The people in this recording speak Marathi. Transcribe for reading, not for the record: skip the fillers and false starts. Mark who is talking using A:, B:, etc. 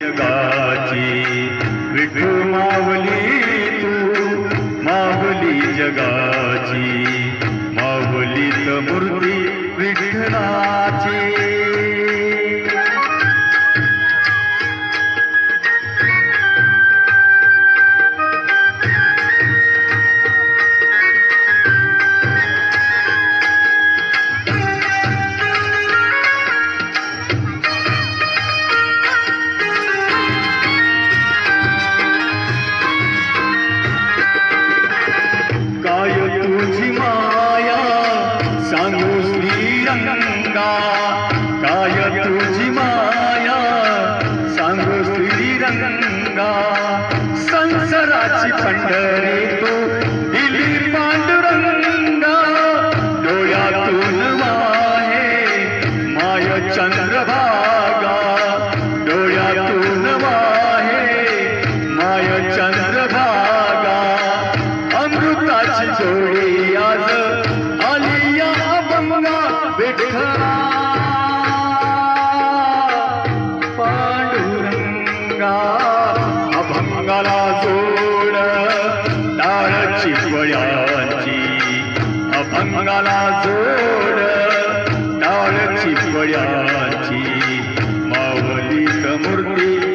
A: जगाची विठू माऊली तू माऊली जगाची माऊलीत मूर्ती विठ्ठलाची। तुझी माया सांगू श्रीरंगा काय तुझी माया सांगू श्रीरंगा संसाराची पंढरी तू दिली पांडुरंगा डोळ्यातून वाहे माय चंद्रभागा डोळ्यातून वाहे माय चंद्रभागा अमृताची जोडी आज आली या अभंगा विठ्ठला पांडुरंगा अभंगाला जोड टाळची बळ्यांची अभंगाला जोड टाळची बळ्यांची माऊलीत मूर्ती